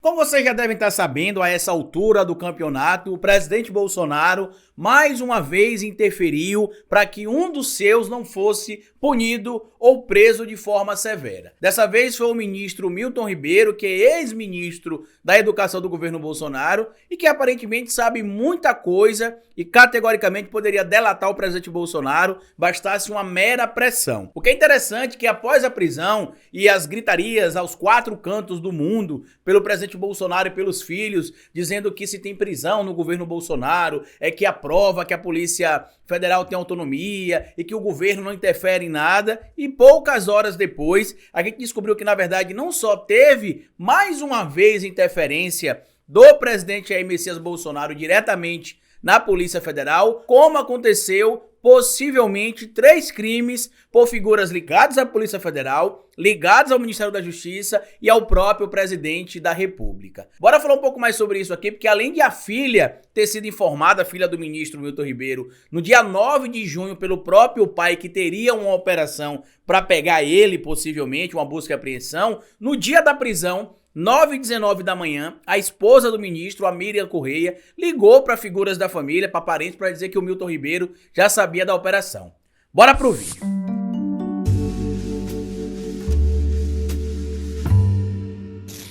Como vocês já devem estar sabendo, a essa altura do campeonato, o presidente Bolsonaro mais uma vez interferiu para que um dos seus não fosse punido ou preso de forma severa. Dessa vez foi o ministro Milton Ribeiro, que é ex-ministro da Educação do governo Bolsonaro e que aparentemente sabe muita coisa e categoricamente poderia delatar o presidente Bolsonaro, bastasse uma mera pressão. O que é interessante é que após a prisão e as gritarias aos quatro cantos do mundo pelo presidente Bolsonaro e pelos filhos, dizendo que se tem prisão no governo Bolsonaro, é que a prova que a Polícia Federal tem autonomia e que o governo não interfere em nada, e poucas horas depois a gente descobriu que na verdade não só teve mais uma vez interferência do presidente Jair Messias Bolsonaro diretamente na Polícia Federal, como aconteceu possivelmente 3 crimes por figuras ligadas à Polícia Federal, ligadas ao Ministério da Justiça e ao próprio presidente da República. Bora falar um pouco mais sobre isso aqui, porque além de a filha ter sido informada, a filha do ministro Milton Ribeiro, no dia 9 de junho pelo próprio pai que teria uma operação para pegar ele, possivelmente, uma busca e apreensão, no dia da prisão, 9h19 da manhã, a esposa do ministro, a Miriam Correia, ligou para figuras da família, para parentes, para dizer que o Milton Ribeiro já sabia da operação. Bora pro vídeo.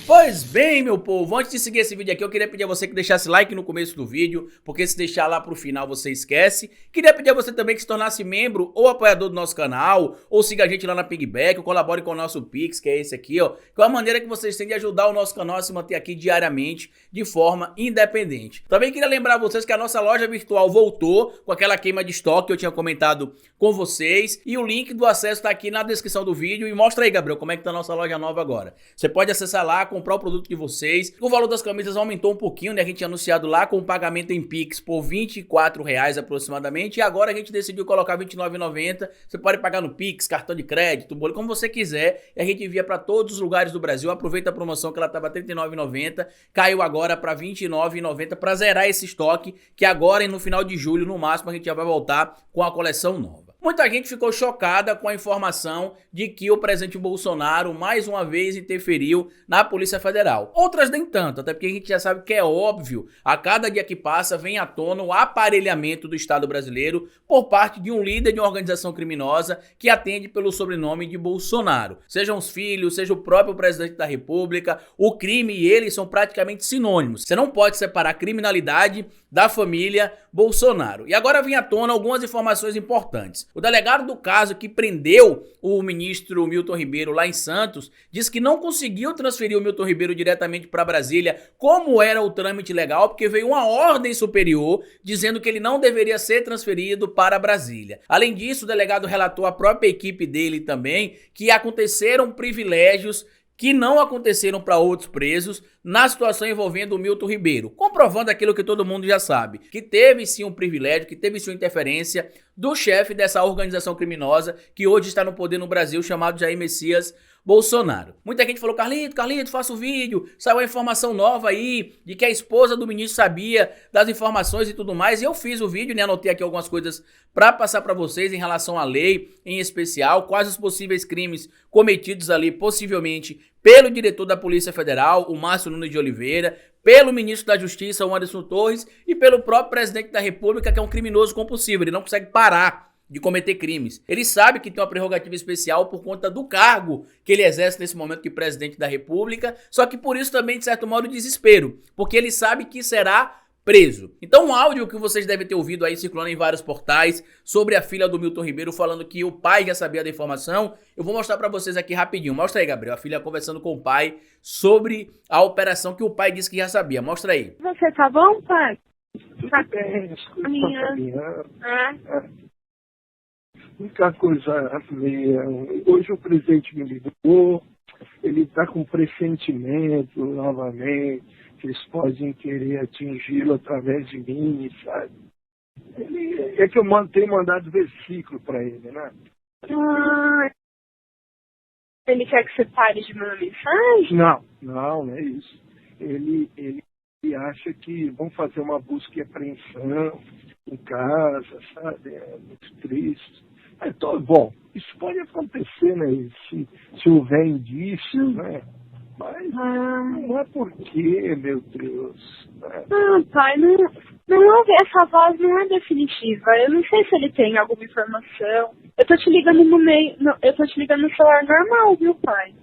Pois bem, meu povo, antes de seguir esse vídeo aqui, eu queria pedir a você que deixasse like no começo do vídeo, porque se deixar lá pro final você esquece. Queria pedir a você também que se tornasse membro ou apoiador do nosso canal, ou siga a gente lá na Pigback, ou colabore com o nosso Pix, que é esse aqui, ó, que é uma maneira que vocês têm de ajudar o nosso canal a se manter aqui diariamente, de forma independente. Também queria lembrar a vocês que a nossa loja virtual voltou com aquela queima de estoque que eu tinha comentado com vocês, e o link do acesso tá aqui na descrição do vídeo. E mostra aí, Gabriel, como é que tá a nossa loja nova agora. Você pode acessar lá, comprar o produto de vocês. O valor das camisas aumentou um pouquinho, né? A gente tinha anunciado lá com o pagamento em Pix por R$ 24 aproximadamente, e agora a gente decidiu colocar R$ 29,90. Você pode pagar no Pix, cartão de crédito, bolo, como você quiser, e a gente envia para todos os lugares do Brasil. Aproveita a promoção que ela estava R$ 39,90, caiu agora para R$ 29,90 para zerar esse estoque, que agora e no final de julho, no máximo, a gente já vai voltar com a coleção nova. Muita gente ficou chocada com a informação de que o presidente Bolsonaro mais uma vez interferiu na Polícia Federal. Outras nem tanto, até porque a gente já sabe que é óbvio, a cada dia que passa vem à tona o aparelhamento do Estado brasileiro por parte de um líder de uma organização criminosa que atende pelo sobrenome de Bolsonaro. Sejam os filhos, seja o próprio presidente da República, o crime e ele são praticamente sinônimos. Você não pode separar a criminalidade da família Bolsonaro. E agora vem à tona algumas informações importantes. O delegado do caso que prendeu o ministro Milton Ribeiro lá em Santos diz que não conseguiu transferir o Milton Ribeiro diretamente para Brasília, como era o trâmite legal, porque veio uma ordem superior dizendo que ele não deveria ser transferido para Brasília. Além disso, o delegado relatou à própria equipe dele também que aconteceram privilégios que não aconteceram para outros presos na situação envolvendo o Milton Ribeiro, comprovando aquilo que todo mundo já sabe, que teve sim um privilégio, que teve sim uma interferência do chefe dessa organização criminosa que hoje está no poder no Brasil, chamado Jair Messias Bolsonaro. Muita gente falou: Carlito, faça o vídeo, saiu a informação nova aí, de que a esposa do ministro sabia das informações e tudo mais, e eu fiz o vídeo, né, anotei aqui algumas coisas para passar para vocês em relação à lei, em especial, quais os possíveis crimes cometidos ali, possivelmente, pelo diretor da Polícia Federal, o Márcio Nunes de Oliveira, pelo ministro da Justiça, o Anderson Torres, e pelo próprio presidente da República, que é um criminoso compulsivo, ele não consegue parar de cometer crimes. Ele sabe que tem uma prerrogativa especial por conta do cargo que ele exerce nesse momento de presidente da República, só que por isso também, de certo modo, desespero, porque ele sabe que será preso. Então um áudio que vocês devem ter ouvido aí circulando em vários portais sobre a filha do Milton Ribeiro falando que o pai já sabia da informação, eu vou mostrar pra vocês aqui rapidinho. Mostra aí, Gabriel, a filha conversando com o pai sobre a operação que o pai disse que já sabia. Mostra aí. Você tá bom, pai? Tudo Tá bem, as coisas estão caminhando. caminhando. É? Muita coisa meia. Hoje o presidente me ligou, ele está com pressentimento novamente, que eles podem querer atingi-lo através de mim, sabe? É que eu tenho mandado versículo para ele, né? Ah, ele quer que você pare de mandar mensagem? Não é isso. Ele acha que vão fazer uma busca e apreensão em casa, sabe? É muito triste. Então, bom, isso pode acontecer, né? Se houver indícios, né? Mas não é por quê, meu Deus. Pai, não houve, essa voz não é definitiva. Eu não sei se ele tem alguma informação. Eu tô te ligando eu tô te ligando no celular normal, viu, pai?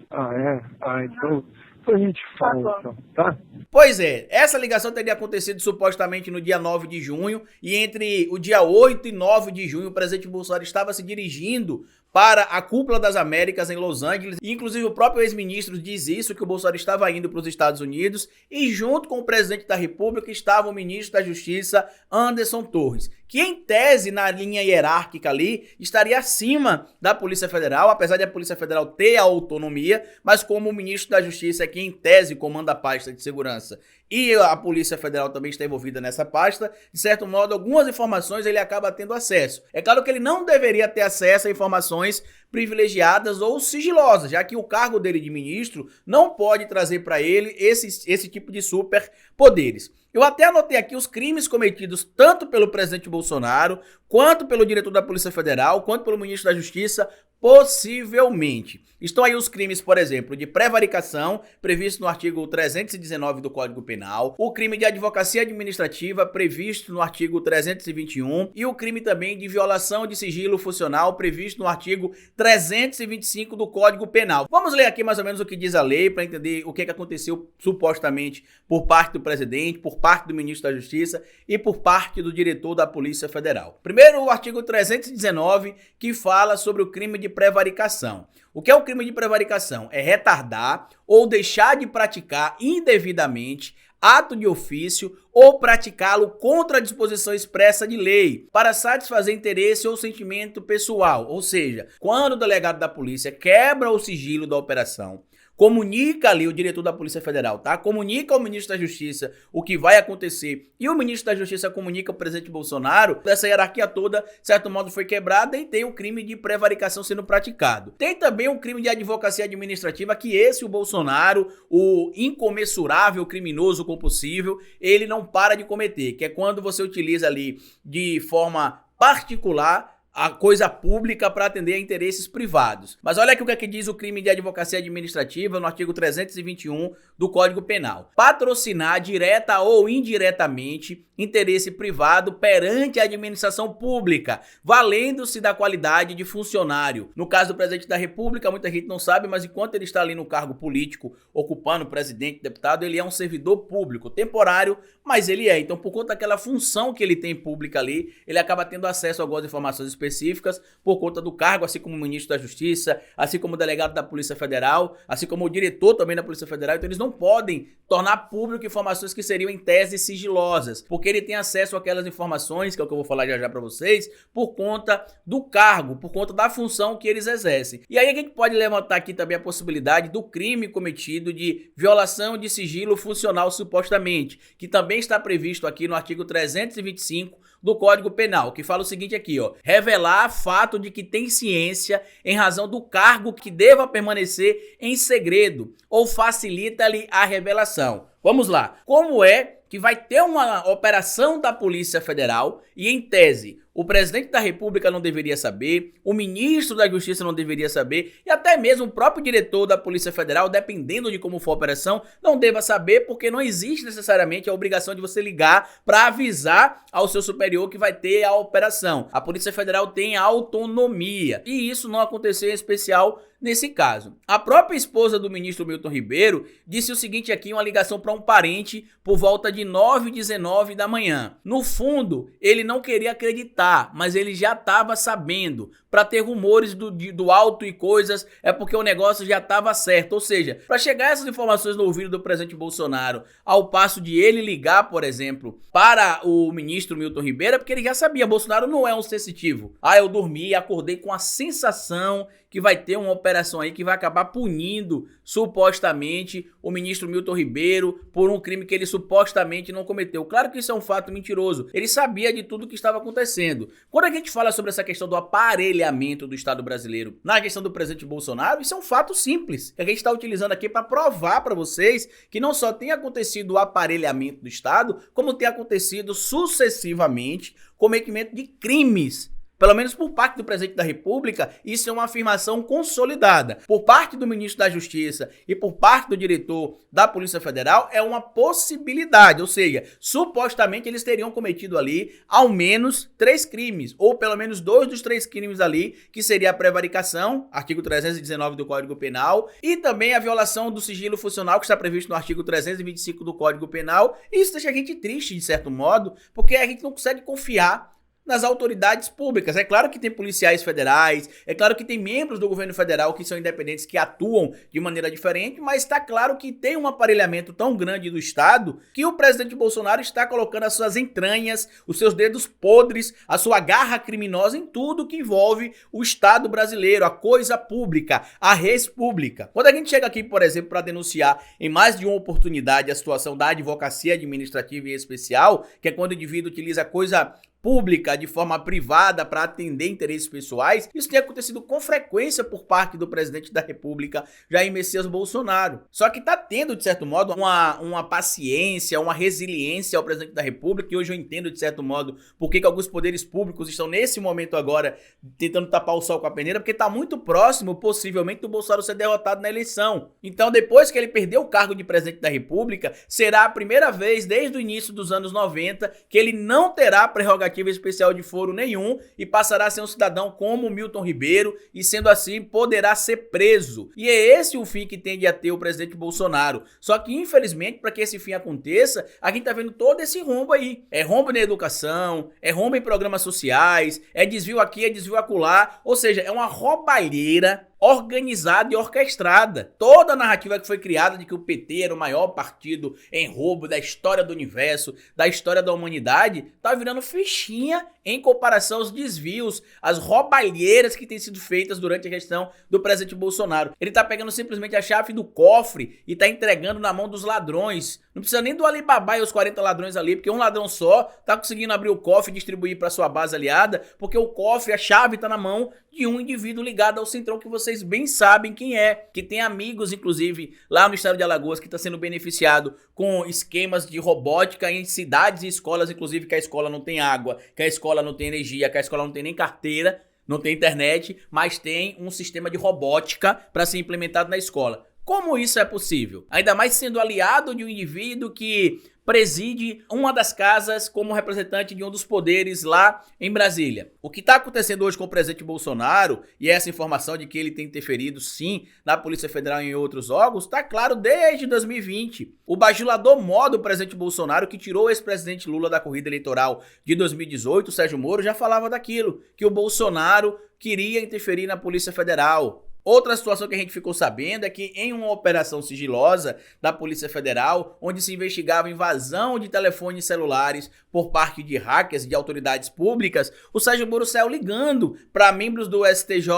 Então a gente fala, então, tá? Pois é, essa ligação teria acontecido supostamente no dia 9 de junho, e entre o dia 8 e 9 de junho, o presidente Bolsonaro estava se dirigindo para a Cúpula das Américas em Los Angeles, e inclusive o próprio ex-ministro diz isso, que o Bolsonaro estava indo para os Estados Unidos, e junto com o presidente da República estava o ministro da Justiça, Anderson Torres, que em tese, na linha hierárquica ali, estaria acima da Polícia Federal, apesar de a Polícia Federal ter a autonomia, mas como o ministro da Justiça é quem em tese comanda a pasta de segurança, e a Polícia Federal também está envolvida nessa pasta, de certo modo, algumas informações ele acaba tendo acesso. É claro que ele não deveria ter acesso a informações privilegiadas ou sigilosas, já que o cargo dele de ministro não pode trazer para ele esse tipo de superpoderes. Eu até anotei aqui os crimes cometidos tanto pelo presidente Bolsonaro, quanto pelo diretor da Polícia Federal, quanto pelo ministro da Justiça, possivelmente. Estão aí os crimes, por exemplo, de prevaricação, previsto no artigo 319 do Código Penal, o crime de advocacia administrativa, previsto no artigo 321, e o crime também de violação de sigilo funcional, previsto no artigo 325 do Código Penal. Vamos ler aqui mais ou menos o que diz a lei, para entender o que aconteceu supostamente por parte do presidente, por parte do ministro da Justiça e por parte do diretor da Polícia Federal. Primeiro, o artigo 319, que fala sobre o crime de prevaricação. O que é o crime de prevaricação? É retardar ou deixar de praticar indevidamente ato de ofício ou praticá-lo contra a disposição expressa de lei, para satisfazer interesse ou sentimento pessoal. Ou seja, quando o delegado da polícia quebra o sigilo da operação, comunica ali o diretor da Polícia Federal, tá? Comunica ao ministro da Justiça o que vai acontecer e o ministro da Justiça comunica ao presidente Bolsonaro, essa hierarquia toda, de certo modo, foi quebrada e tem o crime de prevaricação sendo praticado. Tem também o crime de advocacia administrativa, que esse o Bolsonaro, o incomensurável criminoso compulsível, ele não para de cometer, que é quando você utiliza ali de forma particular a coisa pública para atender a interesses privados. Mas olha aqui o que é que diz o crime de advocacia administrativa no artigo 321 do Código Penal. Patrocinar direta ou indiretamente interesse privado perante a administração pública, valendo-se da qualidade de funcionário. No caso do presidente da República, muita gente não sabe, mas enquanto ele está ali no cargo político, ocupando presidente, deputado, ele é um servidor público, temporário, mas ele é. Então, por conta daquela função que ele tem pública ali, ele acaba tendo acesso a algumas informações específicas por conta do cargo, assim como o ministro da Justiça, assim como o delegado da Polícia Federal, assim como o diretor também da Polícia Federal. Então, eles não podem tornar público informações que seriam em tese sigilosas, porque ele tem acesso àquelas informações, que é o que eu vou falar já já para vocês, por conta do cargo, por conta da função que eles exercem. E aí a gente pode levantar aqui também a possibilidade do crime cometido de violação de sigilo funcional supostamente, que também está previsto aqui no artigo 325 do Código Penal, que fala o seguinte aqui, ó: revelar fato de que tem ciência em razão do cargo que deva permanecer em segredo ou facilita-lhe a revelação. Vamos lá. Como é que vai ter uma operação da Polícia Federal e, em tese, o presidente da República não deveria saber, o ministro da Justiça não deveria saber e até mesmo o próprio diretor da Polícia Federal, dependendo de como for a operação, não deva saber, porque não existe necessariamente a obrigação de você ligar para avisar ao seu superior que vai ter a operação. A Polícia Federal tem autonomia e isso não aconteceu em especial nesse caso. A própria esposa do ministro Milton Ribeiro disse o seguinte aqui, uma ligação para um parente por volta de 9h19 da manhã. No fundo, ele não queria acreditar, mas ele já estava sabendo. Para ter rumores do alto e coisas, é porque o negócio já estava certo. Ou seja, para chegar essas informações no ouvido do presidente Bolsonaro, ao passo de ele ligar, por exemplo, para o ministro Milton Ribeiro, é porque ele já sabia, Bolsonaro não é um sensitivo. Eu dormi e acordei com a sensação que vai ter uma operação aí que vai acabar punindo, supostamente, o ministro Milton Ribeiro por um crime que ele supostamente não cometeu. Claro que isso é um fato mentiroso. Ele sabia de tudo o que estava acontecendo. Quando a gente fala sobre essa questão do aparelhamento do Estado brasileiro na questão do presidente Bolsonaro, isso é um fato simples, que a gente está utilizando aqui para provar para vocês que não só tem acontecido o aparelhamento do Estado, como tem acontecido sucessivamente cometimento de crimes Pelo menos por parte do presidente da República, isso é uma afirmação consolidada. Por parte do ministro da Justiça e por parte do diretor da Polícia Federal, é uma possibilidade. Ou seja, supostamente eles teriam cometido ali ao menos 3 crimes, ou pelo menos 2 dos 3 crimes ali, que seria a prevaricação, artigo 319 do Código Penal, e também a violação do sigilo funcional, que está previsto no artigo 325 do Código Penal. E isso deixa a gente triste, de certo modo, porque a gente não consegue confiar nas autoridades públicas. É claro que tem policiais federais, é claro que tem membros do governo federal que são independentes, que atuam de maneira diferente, mas está claro que tem um aparelhamento tão grande do Estado que o presidente Bolsonaro está colocando as suas entranhas, os seus dedos podres, a sua garra criminosa em tudo que envolve o Estado brasileiro, a coisa pública, a res pública. Quando a gente chega aqui, por exemplo, para denunciar em mais de uma oportunidade a situação da advocacia administrativa e especial, que é quando o indivíduo utiliza coisa pública de forma privada para atender interesses pessoais, isso tem acontecido com frequência por parte do presidente da República, Jair Messias Bolsonaro. Só que está tendo, de certo modo, uma paciência, uma resiliência ao presidente da República, e hoje eu entendo, de certo modo, por que alguns poderes públicos estão nesse momento agora tentando tapar o sol com a peneira, porque está muito próximo, possivelmente, do Bolsonaro ser derrotado na eleição. Então, depois que ele perdeu o cargo de presidente da República, será a primeira vez desde o início dos anos 90 que ele não terá prerrogativa especial de foro nenhum e passará a ser um cidadão como Milton Ribeiro, e sendo assim poderá ser preso. E é esse o fim que tende a ter o presidente Bolsonaro. Só que infelizmente, para que esse fim aconteça, a gente tá vendo todo esse rombo aí. É rombo na educação, é rombo em programas sociais, é desvio aqui, é desvio acolá, ou seja, é uma roubalheira organizada e orquestrada. Toda a narrativa que foi criada de que o PT era o maior partido em roubo da história do universo, da história da humanidade, tá virando fichinha em comparação aos desvios, às roubalheiras que têm sido feitas durante a gestão do presidente Bolsonaro. Ele tá pegando simplesmente a chave do cofre e tá entregando na mão dos ladrões. Não precisa nem do Alibaba e os 40 ladrões ali, porque um ladrão só tá conseguindo abrir o cofre e distribuir para sua base aliada, porque o cofre, a chave tá na mão de um indivíduo ligado ao Centrão, que vocês bem sabem quem é, que tem amigos, inclusive, lá no estado de Alagoas, que está sendo beneficiado com esquemas de robótica em cidades e escolas, inclusive, que a escola não tem água, que a escola não tem energia, que a escola não tem nem carteira, não tem internet, mas tem um sistema de robótica para ser implementado na escola. Como isso é possível? Ainda mais sendo aliado de um indivíduo que preside uma das casas como representante de um dos poderes lá em Brasília. O que está acontecendo hoje com o presidente Bolsonaro, e essa informação de que ele tem interferido sim na Polícia Federal e em outros órgãos, está claro desde 2020. O bajulador mó do presidente Bolsonaro, que tirou o ex-presidente Lula da corrida eleitoral de 2018, o Sérgio Moro, já falava daquilo, que o Bolsonaro queria interferir na Polícia Federal. Outra situação que a gente ficou sabendo é que em uma operação sigilosa da Polícia Federal, onde se investigava invasão de telefones celulares por parte de hackers de autoridades públicas, o Sérgio Moro saiu ligando para membros do STJ,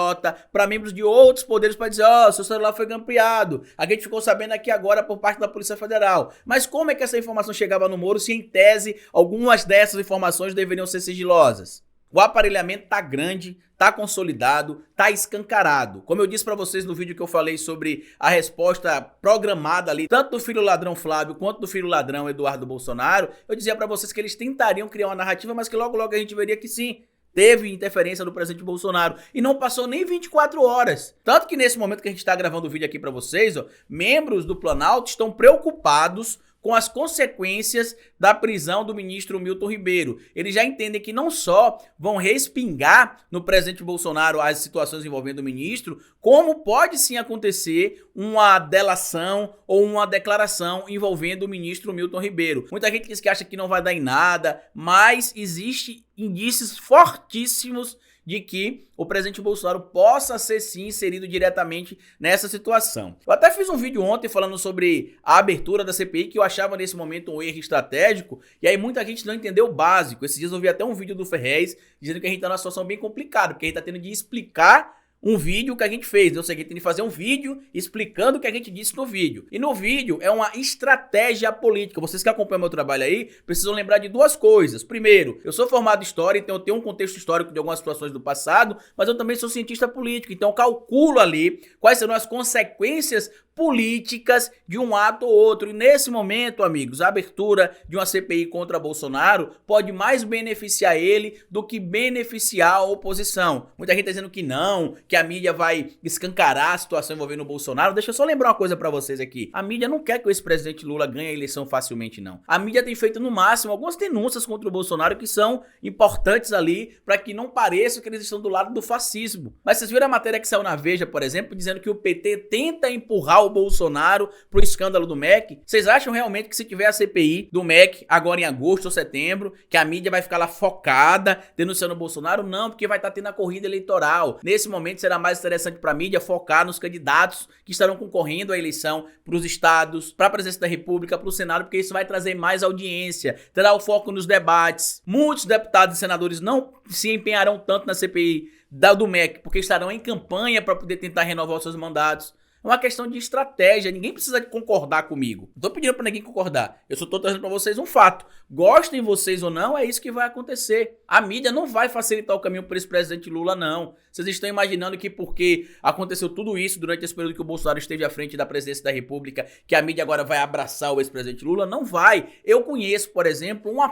para membros de outros poderes para dizer, seu celular foi grampeado. A gente ficou sabendo aqui agora por parte da Polícia Federal. Mas como é que essa informação chegava no Moro se, em tese, algumas dessas informações deveriam ser sigilosas? O aparelhamento tá grande, tá consolidado, tá escancarado. Como eu disse para vocês no vídeo que eu falei sobre a resposta programada ali, tanto do filho ladrão Flávio quanto do filho ladrão Eduardo Bolsonaro, eu dizia para vocês que eles tentariam criar uma narrativa, mas que logo a gente veria que sim, teve interferência do presidente Bolsonaro. E não passou nem 24 horas. Tanto que nesse momento que a gente tá gravando o vídeo aqui para vocês, membros do Planalto estão preocupados com as consequências da prisão do ministro Milton Ribeiro. Eles já entendem que não só vão respingar no presidente Bolsonaro as situações envolvendo o ministro, como pode sim acontecer uma delação ou uma declaração envolvendo o ministro Milton Ribeiro. Muita gente diz que acha que não vai dar em nada, mas existe indícios fortíssimos de que o presidente Bolsonaro possa ser sim inserido diretamente nessa situação. Eu até fiz um vídeo ontem falando sobre a abertura da CPI, que eu achava nesse momento um erro estratégico, e aí muita gente não entendeu o básico. Esses dias eu vi até um vídeo do Ferrez dizendo que a gente está numa situação bem complicada, porque a gente está tendo de explicar um vídeo que a gente fez, ou seja, a gente tem que fazer um vídeo explicando o que a gente disse no vídeo. E no vídeo é uma estratégia política. Vocês que acompanham meu trabalho aí, precisam lembrar de duas coisas. Primeiro, eu sou formado em História, então eu tenho um contexto histórico de algumas situações do passado, mas eu também sou cientista político, então eu calculo ali quais serão as consequências políticas de um ato ou outro. E nesse momento, amigos, a abertura de uma CPI contra Bolsonaro pode mais beneficiar ele do que beneficiar a oposição. Muita gente tá dizendo que não, que a mídia vai escancarar a situação envolvendo o Bolsonaro. Deixa eu só lembrar uma coisa pra vocês aqui. A mídia não quer que o ex-presidente Lula ganhe a eleição facilmente, não. A mídia tem feito, no máximo, algumas denúncias contra o Bolsonaro que são importantes ali para que não pareça que eles estão do lado do fascismo. Mas vocês viram a matéria que saiu na Veja, por exemplo, dizendo que o PT tenta empurrar o Bolsonaro pro escândalo do MEC? Vocês acham realmente que se tiver a CPI do MEC agora em agosto ou setembro, que a mídia vai ficar lá focada denunciando o Bolsonaro? Não, porque vai estar tendo a corrida eleitoral. Nesse momento será mais interessante para a mídia focar nos candidatos que estarão concorrendo à eleição para os estados, para a presidência da República, para o Senado, porque isso vai trazer mais audiência, terá o foco nos debates. Muitos deputados e senadores não se empenharão tanto na CPI do MEC, porque estarão em campanha para poder tentar renovar os seus mandatos. É uma questão de estratégia, ninguém precisa concordar comigo. Não tô pedindo pra ninguém concordar, eu só tô trazendo pra vocês um fato. Gostem vocês ou não, é isso que vai acontecer. A mídia não vai facilitar o caminho para esse presidente Lula, não. Vocês estão imaginando que porque aconteceu tudo isso durante esse período que o Bolsonaro esteve à frente da presidência da República, que a mídia agora vai abraçar o ex-presidente Lula? Não vai. Eu conheço, por exemplo, uma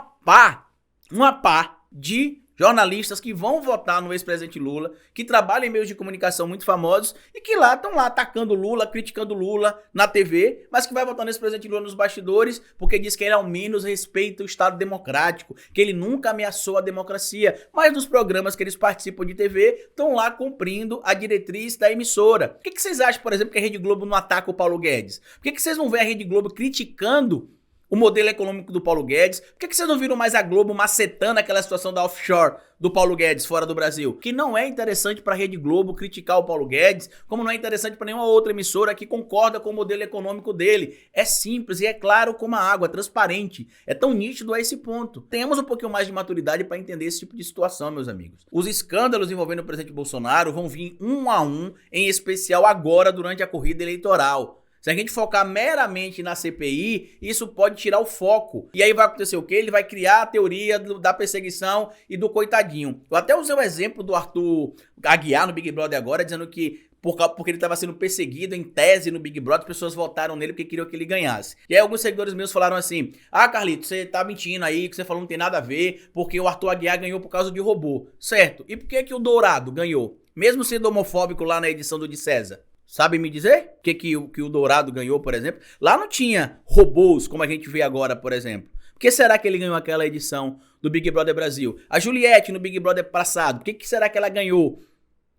pá de jornalistas que vão votar no ex-presidente Lula, que trabalham em meios de comunicação muito famosos e que estão lá atacando Lula, criticando Lula na TV, mas que vai votar no ex-presidente Lula nos bastidores porque diz que ele ao menos respeita o Estado democrático, que ele nunca ameaçou a democracia, mas nos programas que eles participam de TV estão lá cumprindo a diretriz da emissora. Por que vocês acham, por exemplo, que a Rede Globo não ataca o Paulo Guedes? Por que vocês não veem a Rede Globo criticando o modelo econômico do Paulo Guedes? Por que vocês não viram mais a Globo macetando aquela situação da offshore do Paulo Guedes fora do Brasil? Que não é interessante para a Rede Globo criticar o Paulo Guedes, como não é interessante para nenhuma outra emissora que concorda com o modelo econômico dele. É simples e é claro como a água, transparente. É tão nítido a esse ponto. Tenhamos um pouquinho mais de maturidade para entender esse tipo de situação, meus amigos. Os escândalos envolvendo o presidente Bolsonaro vão vir um a um, em especial agora durante a corrida eleitoral. Se a gente focar meramente na CPI, isso pode tirar o foco. E aí vai acontecer o quê? Ele vai criar a teoria da perseguição e do coitadinho. Eu até usei o exemplo do Arthur Aguiar no Big Brother agora, dizendo que porque ele estava sendo perseguido em tese no Big Brother, as pessoas votaram nele porque queriam que ele ganhasse. E aí alguns seguidores meus falaram assim: ah, Carlito, você tá mentindo aí, que você falou não tem nada a ver, porque o Arthur Aguiar ganhou por causa de robô. Certo, e por que o Dourado ganhou? Mesmo sendo homofóbico lá na edição do de César. Sabe me dizer que o Dourado ganhou, por exemplo? Lá não tinha robôs, como a gente vê agora, por exemplo. Por que será que ele ganhou aquela edição do Big Brother Brasil? A Juliette no Big Brother passado, por que será que ela ganhou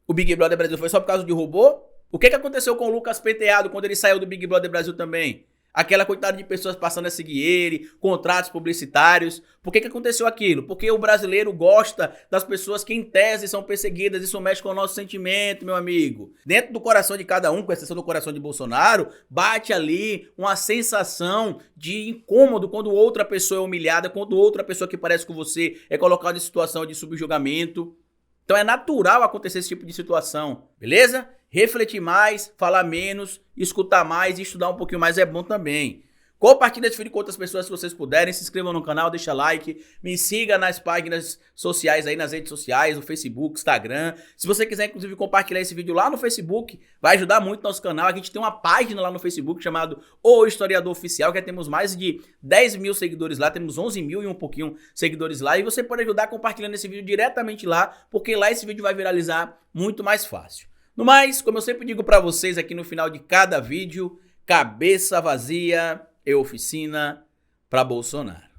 o Big Brother Brasil? Foi só por causa de robô? O que aconteceu com o Lucas Penteado quando ele saiu do Big Brother Brasil também? Aquela coitada de pessoas passando a seguir ele, contratos publicitários. Por que aconteceu aquilo? Porque o brasileiro gosta das pessoas que em tese são perseguidas. Isso mexe com o nosso sentimento, meu amigo. Dentro do coração de cada um, com exceção do coração de Bolsonaro, bate ali uma sensação de incômodo quando outra pessoa é humilhada, quando outra pessoa que parece com você é colocada em situação de subjugamento. Então é natural acontecer esse tipo de situação, beleza? Refletir mais, falar menos, escutar mais e estudar um pouquinho mais é bom também. Compartilhe esse vídeo com outras pessoas se vocês puderem, se inscrevam no canal, deixa like, me siga nas páginas sociais aí, nas redes sociais, no Facebook, Instagram. Se você quiser, inclusive, compartilhar esse vídeo lá no Facebook, vai ajudar muito nosso canal. A gente tem uma página lá no Facebook chamado O Historiador Oficial, que temos mais de 10 mil seguidores lá, temos 11 mil e um pouquinho seguidores lá. E você pode ajudar compartilhando esse vídeo diretamente lá, porque lá esse vídeo vai viralizar muito mais fácil. No mais, como eu sempre digo pra vocês aqui no final de cada vídeo, cabeça vazia é oficina pra Bolsonaro.